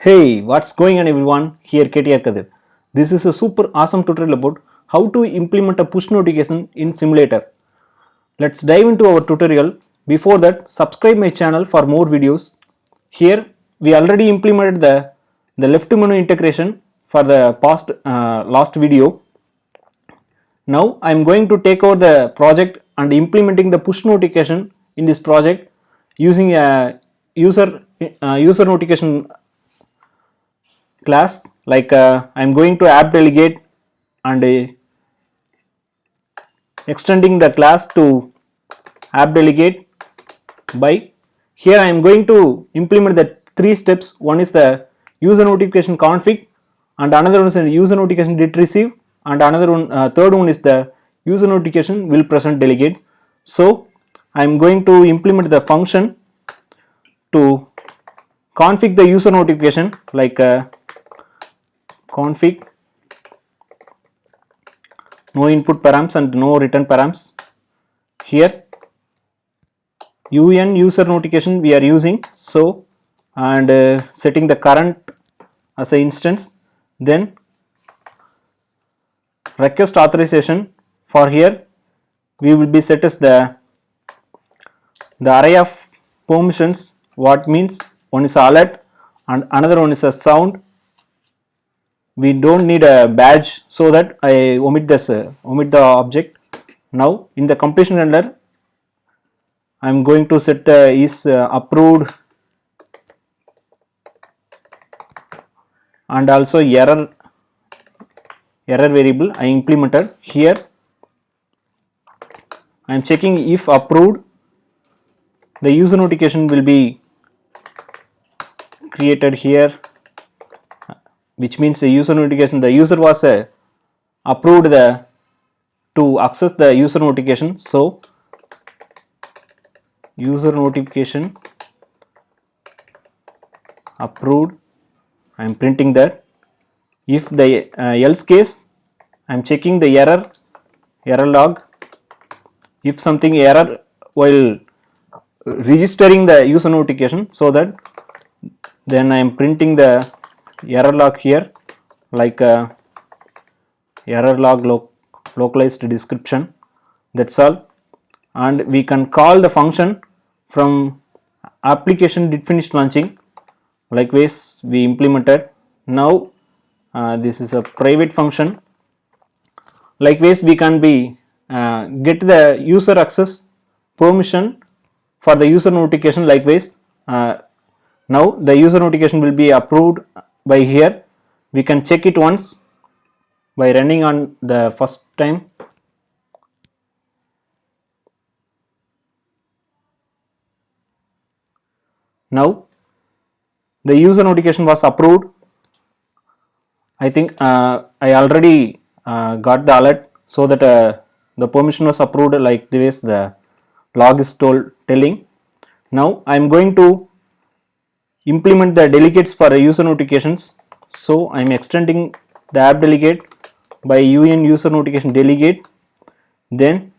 Hey, what's going on everyone? Here KTR Kadir. This is a super awesome tutorial about how to implement a push notification in simulator. Let's dive into our tutorial. Before that, subscribe my channel for more videos. Here we already implemented the left menu integration for the past last video. Now I am going to take over the project and implementing the push notification in this project using a user notification class. Like I'm going to app delegate and extending the class to app delegate by here I am going to implement the three steps. One is the user notification config, and another one is the user notification did receive, and another one third one is the user notification will present delegates. So I am going to implement the function to config the user notification, like config no input params and no return params. Here un user notification we are using, so and setting the current as a instance, then request authorization. For here we will be set as the array of permissions, what means one is alert and another one is a sound. We don't need a badge, so that I omit this omit the object. Now in the completion handler I am going to set the is approved and also error variable I implemented. Here I am checking if approved, the user notification will be created here, which means the user notification, the user was approved to access the user notification. So user notification approved, I am printing that. If the else case, I am checking the error log. If something error while registering the user notification, so that then I am printing the error log here, like error log localized description. That's all. And we can call the function from application did finish launching, likewise we implemented. Now this is a private function. Likewise we can be get the user access permission for the user notification. Likewise now the user notification will be approved by here. We can check it once by running on the first time. Now the user notification was approved. I think I already got the alert, so that the permission was approved, like this the log is telling. Now I am going to implement the delegates for user notifications. So I am extending the app delegate by un user notification delegate. Then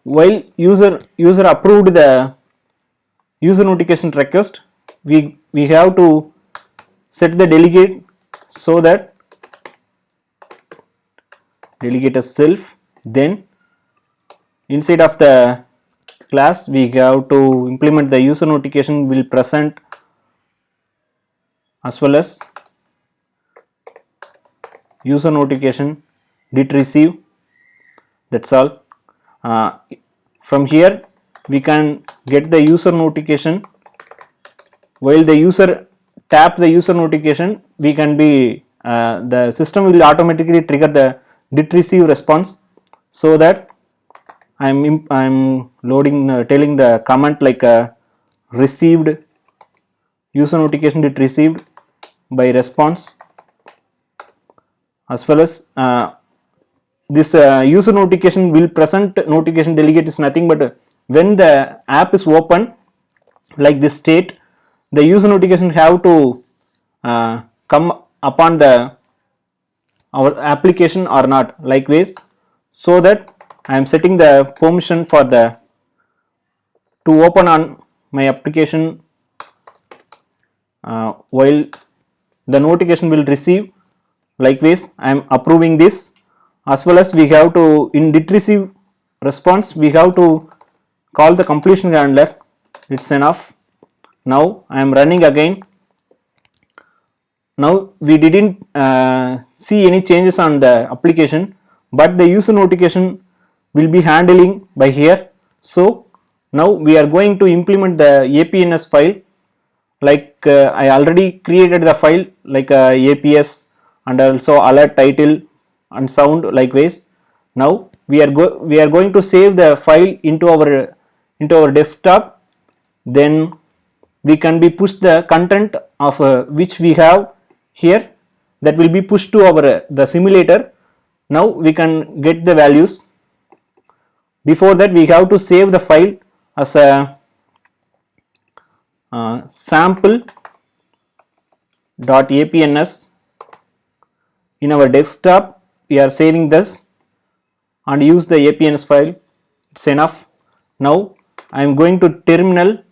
while user approved the user notification request, we have to set the delegate, so that delegate as self. Then inside of the class we have to implement the user notification will present as well as user notification did receive. That's all. From here we can get the user notification. While the user tap the user notification, we can be the system will automatically trigger the did receive response, so that I'm loading telling the comment like received user notification did received by response, as well as this user notification will present notification delegate is nothing but when the app is open, like this state, the user notification have to come upon the our application or not, likewise. So that I am setting the permission for the to open on my application while the notification will receive. Likewise, I am approving this, as well as we have to, in did receive response, we have to call the completion handler. It's enough. Now I am running again. Now we didn't see any changes on the application, but the user notification will be handling by here. So now we are going to implement the APNS file. Like I already created the file like APS and also alert title and sound. Likewise, now we are going to save the file into our desktop. Then we can be pushed the content of which we have here, that will be pushed to our the simulator. Now we can get the values. Before that, we have to save the file as a sample.apns. in our desktop we are saving this and use the APNS file. It's enough. Now I am going to terminal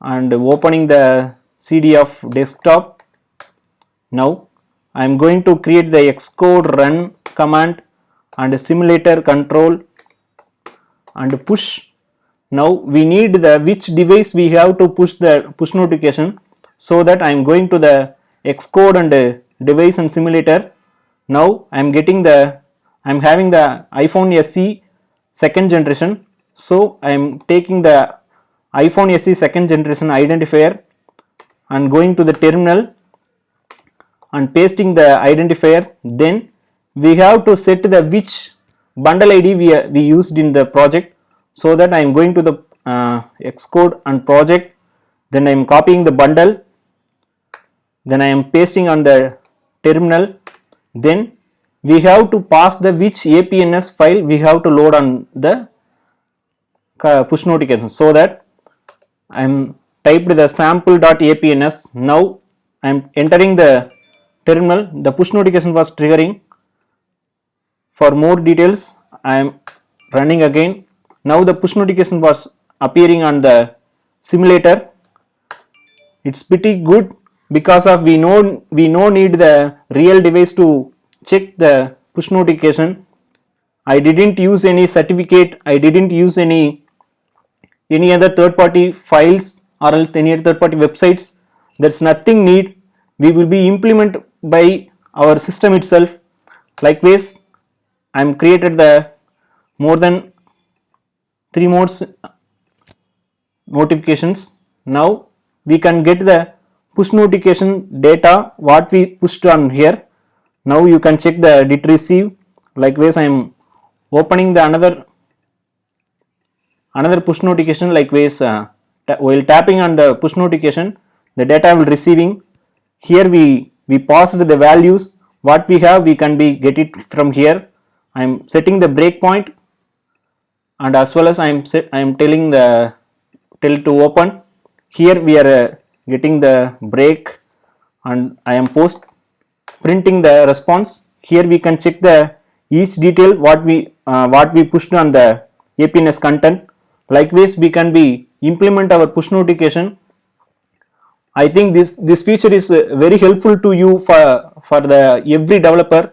and opening the CD of desktop. Now I am going to create the xcode run command and simulator control and push. Now we need the which device we have to push the push notification, so that I am going to the xcode and device and simulator. Now I am having the iPhone SE second generation, so I am taking the iPhone SE second generation identifier and going to the terminal and pasting the identifier. Then we have to set the which bundle ID we used in the project, so that I am going to the xcode and project. Then I am copying the bundle, then I am pasting on the terminal. Then we have to pass the which APNS file we have to load on the push notification, so that I am typed the sample.apns. Now I am entering the terminal. The push notification was triggering. For more details, I am running again. Now the push notification was appearing on the simulator. It's pretty good because of we no need the real device to check the push notification. I didn't use any certificate. I didn't use any other third party files or any other third party websites. That's nothing need. We will be implemented by our system itself. Likewise, I am created the more than 3 more notifications. Now we can get the push notification data what we pushed on here. Now you can check the did receive. Likewise, I am opening the another push notification. Likewise, while tapping on the push notification, the data will receiving. Here we passed the values what we have, we can be get it from here. I am setting the breakpoint, and as well as I am telling the tell to open. Here we are getting the break, and I am printing the response. Here we can check the each detail what we pushed on the APNS content. Likewise, we can be implement our push notification. I think this feature is very helpful to you for the every developer.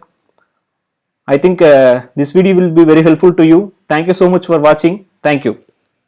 I think this video will be very helpful to you. Thank you so much for watching. Thank you.